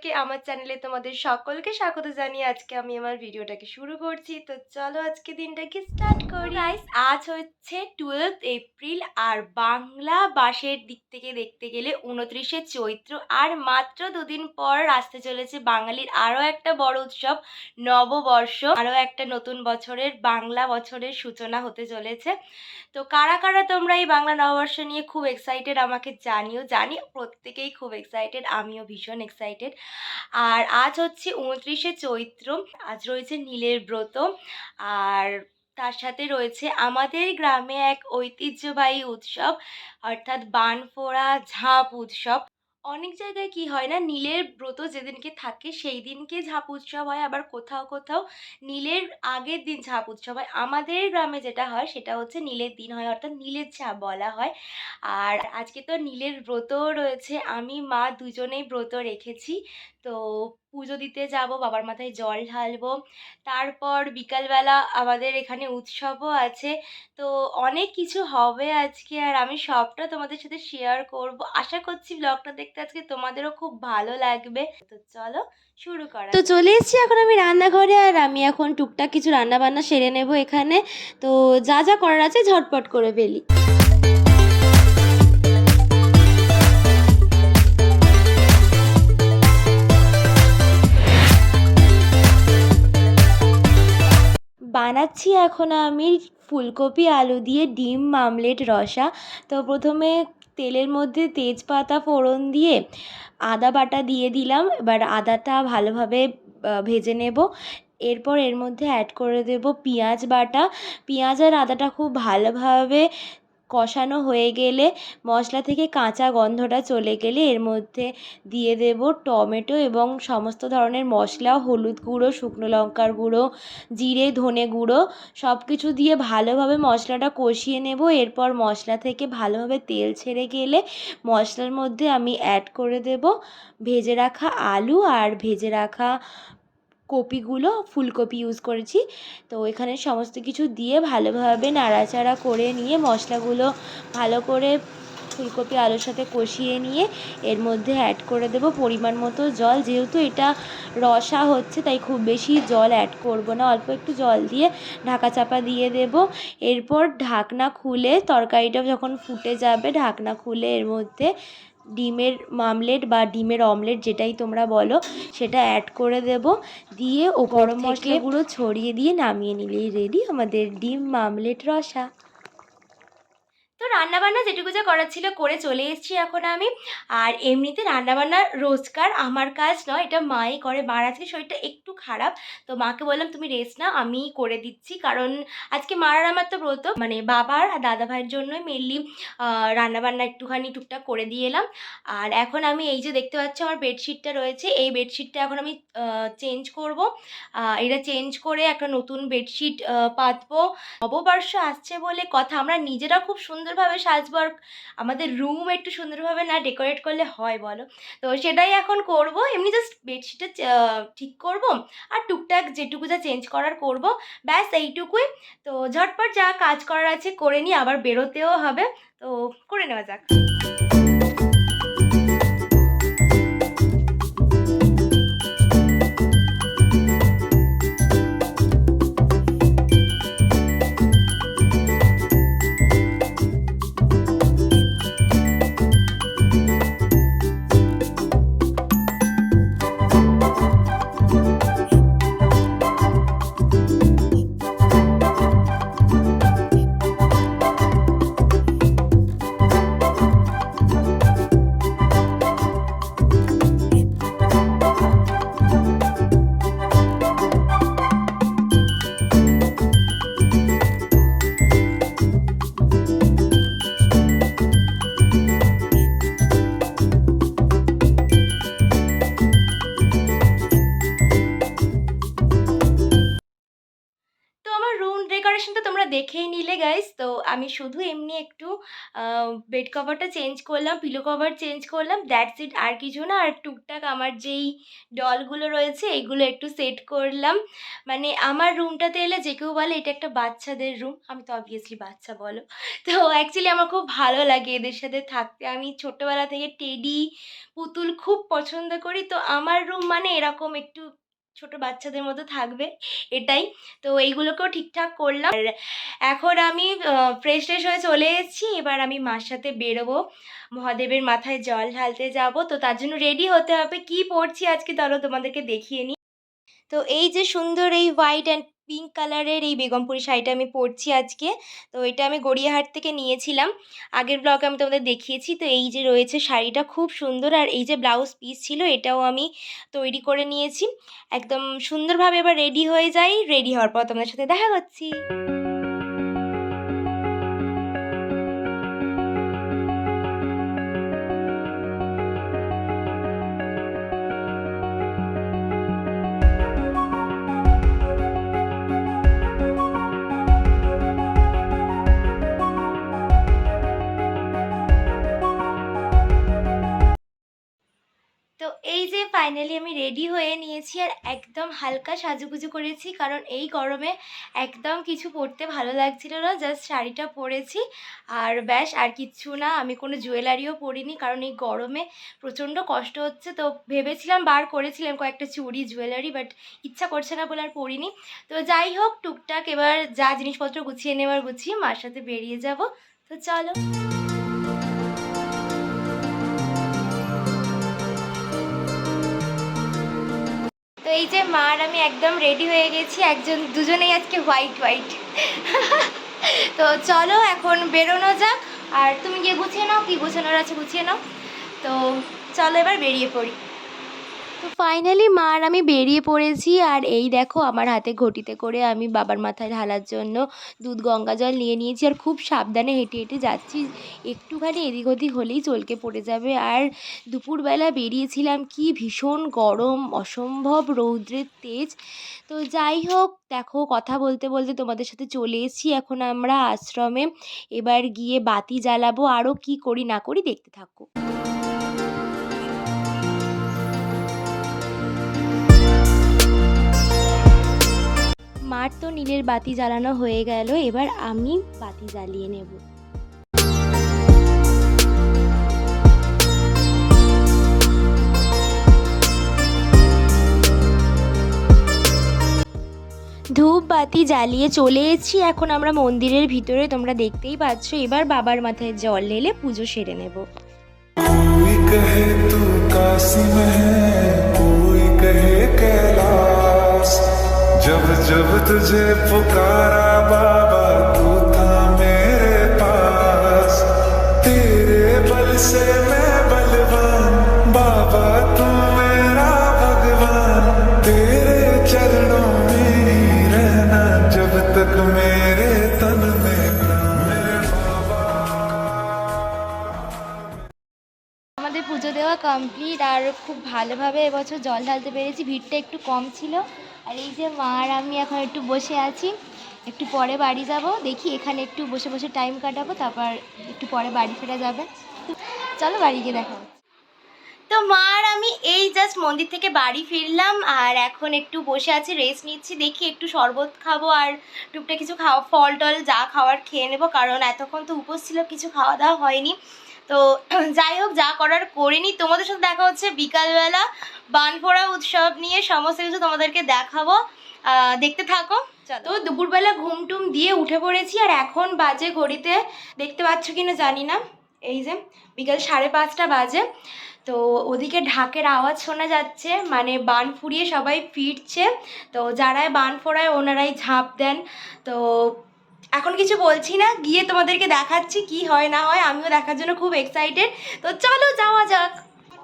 সবাইকে আমার চ্যানেলে তোমাদের সকলকে স্বাগত জানিয়ে আজকে আমি আমার ভিডিওটাকে শুরু করছি। তো চলো আজকে দিনটাকে স্টার্ট করি। গাইস, আজ হচ্ছে 12 এপ্রিল আর বাংলা মাসের দিক থেকে দেখতে গেলে 29শে চৈত্র, আর মাত্র দুদিন পর আসতে চলেছে বাঙালির আরও একটা বড় উৎসব নববর্ষ। আরও একটা নতুন বছরের বাংলা বছরের সূচনা হতে চলেছে। তো কারা কারা তোমরা এই বাংলা নববর্ষ নিয়ে খুব এক্সাইটেড আমাকে জানিও। জানি প্রত্যেকেই খুব এক্সাইটেড, আমিও ভীষণ এক্সাইটেড। আর আজ হচ্ছে 29শে চৈত্র, আজ রয়েছে নীলের ব্রত, আর তার সাথে রয়েছে আমাদের গ্রামে এক ঐতিহ্যবাহী উৎসব, অর্থাৎ বানফোড়া ঝাঁপ উৎসব। অনেক জায়গায় কি হয় না, নীলের ব্রত যেদিনকে থাকে সেই দিনকে ঝাঁপ উৎসব হয়, আবার কোথাও কোথাও নীলের আগের দিন ঝাঁপ উৎসব হয়। আমাদের গ্রামে যেটা হয় সেটা হচ্ছে নীলের দিন হয়, অর্থাৎ নীলের ঝাঁপ বলা হয়। আর আজকে তো নীলের ব্রতও রয়েছে, আমি মা দুজনেই ব্রত রেখেছি। তো পুজো দিতে যাব, বাবার মাথায় জল ঢালবো, তারপর বিকালবেলা আমাদের এখানে উৎসবও আছে। তো অনেক কিছু হবে আজকে, আর আমি সবটা তোমাদের সাথে শেয়ার করব। আশা করছি ব্লগটা দেখতে আজকে তোমাদেরও খুব ভালো লাগবে। তো চলো শুরু করা। তো চলে এসেছি এখন আমি রান্নাঘরে, আর আমি এখন টুকটাক কিছু রান্না বান্না সেরে নেব এখানে। তো যা যা করার আছে ঝটপট করে ফেলি। বানাচ্ছি এখন আমি ফুলকপি আলু দিয়ে ডিম মামলেট রসা। তো প্রথমে তেলের মধ্যে তেজপাতা ফোড়ন দিয়ে আদা বাটা দিয়ে দিলাম। এবার আদাটা ভালোভাবে ভেজে নেব। এরপর এর মধ্যে অ্যাড করে দেব পেঁয়াজ বাটা। পেঁয়াজ আর আদাটা খুব ভালোভাবে কষানো হয়ে গেলে, মশলা থেকে কাঁচা গন্ধটা চলে গেলে এর মধ্যে দিয়ে দেব টমেটো এবং সমস্ত ধরনের মশলা, হলুদ গুঁড়ো, শুকনো লঙ্কার গুঁড়ো, জিরে, ধনে গুঁড়ো সব কিছু দিয়ে ভালোভাবে মশলাটা কষিয়ে নেব। এরপর মশলা থেকে ভালোভাবে তেল ছেড়ে গেলে মশলার মধ্যে আমি অ্যাড করে দেব ভেজে রাখা আলু আর ভেজে রাখা কপিগুলো, ফুলকপি ইউজ করেছি। তো এখানে সমস্ত কিছু দিয়ে ভালোভাবে নাড়াচাড়া করে নিয়ে মশলাগুলো ভালো করে ফুলকপি আলুর সাথে কষিয়ে নিয়ে এর মধ্যে অ্যাড করে দেব পরিমাণ মতো জল। যেহেতু এটা রসা হচ্ছে তাই খুব বেশি জল অ্যাড করব না, অল্প একটু জল দিয়ে ঢাকা চাপা দিয়ে দেব। এরপর ঢাকনা খুলে তরকারিটা যখন ফুটে যাবে, ঢাকনা খুলে এর মধ্যে ডিমের মামলেট বা ডিমের অমলেট যেটাই তোমরা বলো সেটা অ্যাড করে দেব। দিয়ে গরম মশলা গুঁড়ো ছড়িয়ে দিয়ে নামিয়ে নিলেই রেডি আমাদের ডিম মামলেট রসা। তো রান্নাবান্না যেটুকু যা করার ছিল করে চলে এসেছি এখন আমি। আর এমনিতে রান্নাবান্না রোজকার আমার কাজ নয়, এটা মাই করে। মার আজকে শরীরটা একটু খারাপ, তো মাকে বললাম তুমি রেস্ট নাও, আমিই করে দিচ্ছি। কারণ আজকে মার আর আমার তো ব্রত, মানে বাবার আর দাদা ভাইয়ের জন্যই মেনলি রান্নাবান্না একটুখানি টুকটাক করে দিয়ে এলাম। আর এখন আমি এই যে দেখতে পাচ্ছি আমার বেডশিটটা রয়েছে, এই বেডশিটটা এখন আমি চেঞ্জ করব। এটা চেঞ্জ করে একটা নতুন বেডশিট পাতবো। নববর্ষ আসছে বলে কথা, আমরা নিজেরা খুব সুন্দরভাবে সাজবো, আর আমাদের রুম একটু সুন্দরভাবে না ডেকোরেট করলে হয় বলো? তো সেটাই এখন করব। এমনি জাস্ট বেডশিটটা ঠিক করব, আর টুকটাক যেটুকু যা চেঞ্জ করার করব, ব্যাস এইটুকুই। তো ঝটপট যা কাজ করার আছে করে নিই, আবার বেরোতেও হবে, তো করে নেওয়া যাক। ডেকোরেশনটা তোমরা দেখেই নিলে গাইস। তো আমি শুধু এমনি একটু বেড কভারটা চেঞ্জ করলাম, পিলো কভার চেঞ্জ করলাম, দ্যাটস ইট, আর কিছু না। আর টুকটাক আমার যেই ডলগুলো রয়েছে এইগুলো একটু সেট করলাম। মানে আমার রুমটাতে এলে যে কেউ বলে এটা একটা বাচ্চাদের রুম, আমি তো অবভিয়াসলি বাচ্চা, বলো। তো অ্যাকচুয়ালি আমার খুব ভালো লাগে এদের সাথে থাকতে। আমি ছোট্টবেলা থেকে টেডি, পুতুল খুব পছন্দ করি। তো আমার রুম মানে এরকম একটু ছোট বাচ্চাদের মতো থাকবে, এটাই। তো এইগুলোকেও ঠিকঠাক করলাম। আর এখন আমি ফ্রেশ ট্রেশ হয়ে চলে এসেছি। এবার আমি মার সাথে বেরোবো, মহাদেবের মাথায় জল ঢালতে যাব। তো তার জন্য রেডি হতে হবে। কি পরছি আজকে চলো তোমাদেরকে দেখিয়ে নিই। তো এই যে সুন্দর এই হোয়াইট অ্যান্ড পিঙ্ক কালারের এই বেগমপুরি শাড়িটা আমি পরছি আজকে। তো এটা আমি গড়িয়াহাট থেকে নিয়েছিলাম, আগের ব্লগে আমি তোমাদের দেখিয়েছি। তো এই যে রয়েছে শাড়িটা, খুব সুন্দর। আর এই যে ব্লাউজ পিস ছিল এটাও আমি তৈরি করে নিয়েছি একদম সুন্দরভাবে। এবার রেডি হয়ে যাই, রেডি হওয়ার পর তোমাদের সাথে দেখা করছি। তো এই যে ফাইনালি আমি রেডি হয়ে নিয়েছি, আর একদম হালকা সাজুগুজু করেছি, কারণ এই গরমে একদম কিছু পরতে ভালো লাগছিল না, জাস্ট শাড়িটা পরেছি আর ব্যাস, আর কিচ্ছু না। আমি কোনো জুয়েলারিও পরিনি, কারণ এই গরমে প্রচণ্ড কষ্ট হচ্ছে। তো ভেবেছিলাম, বার করেছিলাম কয়েকটা চুড়ি জুয়েলারি, বাট ইচ্ছা করছে না বলে আর পরিনি। তো যাই হোক, টুকটাক এবার যা জিনিসপত্র গুছিয়ে নেওয়ার গুছিয়ে মার সাথে বেরিয়ে যাব। তো চলো। তো এই যে মা আর আমি একদম রেডি হয়ে গেছি, দুজনেই আজকে হোয়াইট হোয়াইট। তো চলো এখন বেরোনো যাক। আর তুমি গিয়ে গুছিয়ে নাও, কি গুছানোর আছে গুছিয়ে নাও। তো চলো এবার বেরিয়ে পড়ি। তো ফাইনালি মা আর আমি বেরিয়ে পড়েছি। আর এই দেখো আমার হাতে ঘটিতে করে আমি বাবার মাথায় ঢালার জন্য দুধ গঙ্গা জল নিয়ে নিয়েছি। আর খুব সাবধানে হেঁটে হেঁটে যাচ্ছি, একটুখানি এদিক ওদিক হলেই চলকে পড়ে যাবে। আর দুপুরবেলা বেরিয়েছিলাম, কি ভীষণ গরম, অসম্ভব রৌদ্রের তেজ। তো যাই হোক, দেখো কথা বলতে বলতে তোমাদের সাথে চলে এসেছি এখন আমরা আশ্রমে। এবার গিয়ে বাতি জ্বালাবো, আরও কি করি না করি দেখতে থাকো। মার তো নীলের বাতি জ্বালানো হয়ে গেল, এবার আমি বাতি জ্বালিয়ে নেব। ধূপ বাতি জ্বালিয়ে চলে এসেছি এখন আমরা মন্দিরের ভিতরে, তোমরা দেখতেই পাচ্ছ। এবার বাবার মাথায় জল ঢেলে পুজো সেরে নেব। कोई कहे तू काशी में है, कोई कहे कैलाश, जब जब तुझे पुकारा बाबा तू था मेरे पास, तेरे बल से मैं बलवान बाबा तू मेरा भगवान, तेरे चरणों में ही रहना जब तक मेरे तन में আমাদের পুজো দেওয়া কমপ্লিট। আর খুব ভালোভাবে এবছর জল ঢালতে পেরেছি, ভিড়টা একটু কম ছিল। আর এই যে মা আর আমি এখন একটু বসে আছি, একটু পরে বাড়ি যাব। দেখি এখানে একটু বসে বসে টাইম কাটাবো, তারপর একটু পরে বাড়ি ফেরা যাবে। চলো বাড়ি গিয়ে দেখা হচ্ছে। তো মা আর আমি এই জাস্ট মন্দির থেকে বাড়ি ফিরলাম, আর এখন একটু বসে আছি, রেস্ট নিচ্ছি। দেখি একটু শরবত খাবো আর টুকটা কিছু খাওয়া, ফল টল যা খাওয়ার খেয়ে নেবো, কারণ এতক্ষণ তো উপোস ছিল, কিছু খাওয়া দাওয়া হয়নি। তো যাই হোক, যা করার করিনি। তোমাদের সাথে দেখা হচ্ছে বিকালবেলা বানফোড়া উৎসব নিয়ে, সমস্ত কিছু তোমাদেরকে দেখাবো, দেখতে থাকো। তো দুপুরবেলা ঘুম টুম দিয়ে উঠে পড়েছি, আর এখন বাজে ঘড়িতে, দেখতে পাচ্ছ কিনা জানি না, এই যে বিকাল 5:30 বাজে। তো ওদিকে ঢাকের আওয়াজ শোনা যাচ্ছে, মানে বান ফুরিয়ে সবাই ফিরছে। তো যারাই বান ফোড়ায় ওনারাই ঝাঁপ দেন। তো এখন কিছু বলছি না, গিয়ে তোমাদেরকে দেখাচ্ছি কি হয় না হয়, আমিও দেখার জন্য খুব এক্সাইটেড। তো চলো যাওয়া যাক।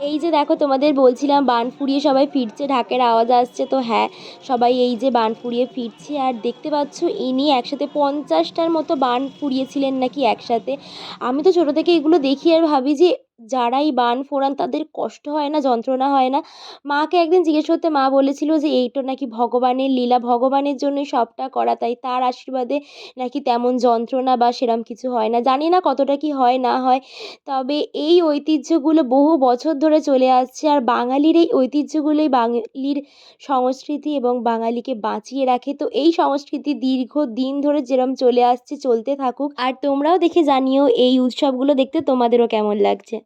এই যে দেখো, তোমাদের বলছিলাম বান ফুরিয়ে সবাই ফিরছে, ঢাকের আওয়াজ আসছে। তো হ্যাঁ, সবাই এই যে বান ফুরিয়ে ফিরছে। আর দেখতে পাচ্ছ ইনি একসাথে 50টার মতো বান ফুরিয়েছিলেন নাকি একসাথে। আমি তো ছোটো থেকে এগুলো দেখি আর ভাবি যে যারাই বান ফোড়ান তাদের কষ্ট হয় না, যন্ত্রণা হয় না? মাকে একদিন জিজ্ঞেস করতে মা বলেছিল যে এইটা নাকি ভগবানের লীলা, ভগবানের জন্যই সবটা করা, তাই তার আশীর্বাদে নাকি তেমন যন্ত্রণা বা সেরম কিছু হয় না। জানি না কতটা কি হয় না হয়, তবে এই ঐতিহ্যগুলো বহু বছর ধরে চলে আসছে, আর বাঙালির এই ঐতিহ্যগুলোই বাঙালির সংস্কৃতি এবং বাঙালিকে বাঁচিয়ে রাখে। তো এই সংস্কৃতি দীর্ঘদিন ধরে যেরম চলে আসছে চলতে থাকুক, আর তোমরাও দেখে জানিও এই উৎসবগুলো দেখতে তোমাদেরও কেমন লাগছে।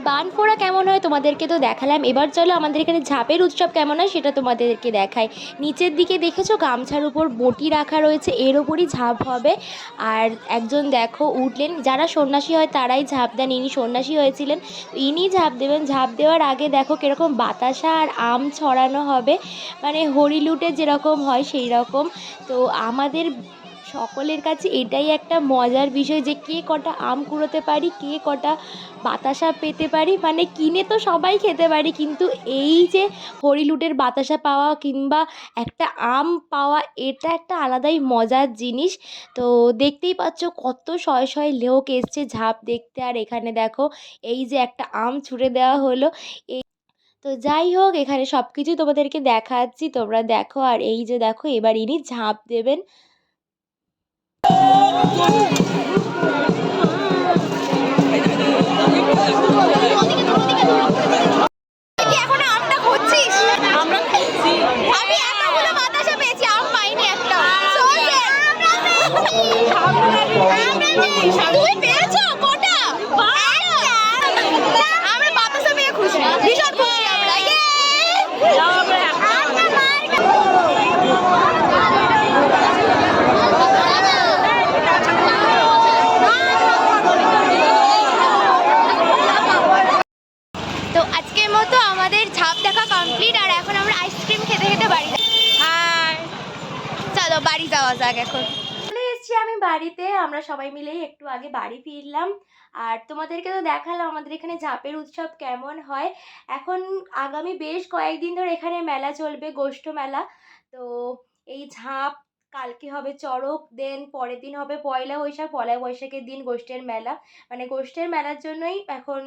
বানফোড়া কেমন হয় তোমাদেরকে তো দেখালাম, এবার চলো আমাদের এখানে ঝাঁপের উৎসব কেমন হয় সেটা তোমাদেরকে দেখাই। নিচের দিকে দেখেছো গামছার উপর বটি রাখা রয়েছে, এর ওপরই ঝাঁপ হবে। আর একজন দেখো উঠলেন, যারা সন্ন্যাসী হয় তারাই ঝাঁপ দেন, ইনি সন্ন্যাসী হয়েছিলেন, ইনি ঝাঁপ দেবেন। ঝাঁপ দেওয়ার আগে দেখো কীরকম বাতাসা আর আম ছড়ানো হবে, মানে হরিলুটে যেরকম হয় সেই রকম। তো আমাদের সকলের কাছে এটাই একটা মজার বিষয় যে কে কটা আম কুড়োতে পারি, কে কটা বাতাসা পেতে পারি। মানে কিনে তো সবাই খেতে পারি, কিন্তু এই যে হরিলুটের বাতাসা পাওয়া কিংবা একটা আম পাওয়া, এটা একটা আলাদাই মজার জিনিস। তো দেখতেই পাচ্ছ কত শয়ে শয়ে লোক এসছে ঝাঁপ দেখতে, আর এখানে দেখো এই যে একটা আম ছুঁড়ে দেওয়া হলো। তো যাই হোক, এখানে সব কিছুই তোমাদেরকে দেখাচ্ছি, তোমরা দেখো। আর এই যে দেখো এবার ইনি ঝাঁপ দেবেন। এখনো আমটা খুঁজছিস? আমরা খুঁজছি। আমি এতগুলো বাতাসা পেয়েছি, আম পাইনি একটা। So sad. তুই পেয়েছো কটা? একটা। আমরা বাতাসা পেয়ে খুশি, ভীষণ খুশি আমরা। তো আজকের মতো আমাদের ঝাঁপ দেখা কমপ্লিট, আর এখন আমরা আইসক্রিম খেতে খেতে বাড়ি যাই। হাই, চলো বাড়ি যাওয়া যাক এখন। চলে এসেছি আমি বাড়িতে, আমরা সবাই মিলেই একটু আগে বাড়ি ফিরলাম। আর তোমাদেরকে তো দেখালাম আমাদের এখানে ঝাঁপের উৎসব কেমন হয়। এখন আগামী বেশ কয়েকদিন ধরে এখানে মেলা চলবে, গোষ্ঠ মেলা। তো এই ঝাঁপ, কালকে হবে চড়ক, দেন পরের দিন হবে পয়লা বৈশাখ, পয়লা বৈশাখের দিন গোষ্ঠের মেলা। মানে গোষ্ঠের মেলার জন্যই এখন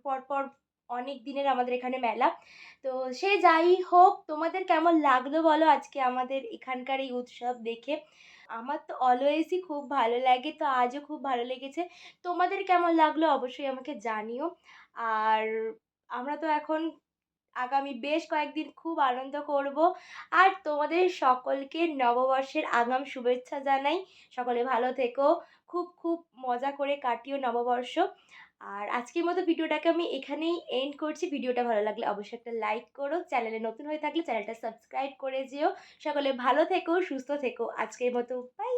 পরপর অনেক দিনের আমাদের এখানে মেলা। তো সে যাই হোক, তোমাদের কেমন লাগলো বলো আজকে আমাদের এখানকার এই উৎসব দেখে? আমার তো অলওয়েজই খুব ভালো লাগে, তো আজও খুব ভালো লেগেছে। তোমাদের কেমন লাগলো অবশ্যই আমাকে জানিও। আর আমরা তো এখন আগামী বেশ কয়েকদিন খুব আনন্দ করব। আর তোমাদের সকলকে নববর্ষের আগাম শুভেচ্ছা জানাই। সকলে ভালো থেকো, খুব খুব মজা করে কাটিও নববর্ষ। আর আজকের মতো ভিডিওটাকে আমি এখানেই এন্ড করছি। ভিডিওটা ভালো লাগলে অবশ্যই একটা লাইক করো, চ্যানেলে নতুন হয়ে থাকলে চ্যানেলটা সাবস্ক্রাইব করে যেও। সকলে ভালো থেকো, সুস্থ থেকো। আজকের মতো বাই।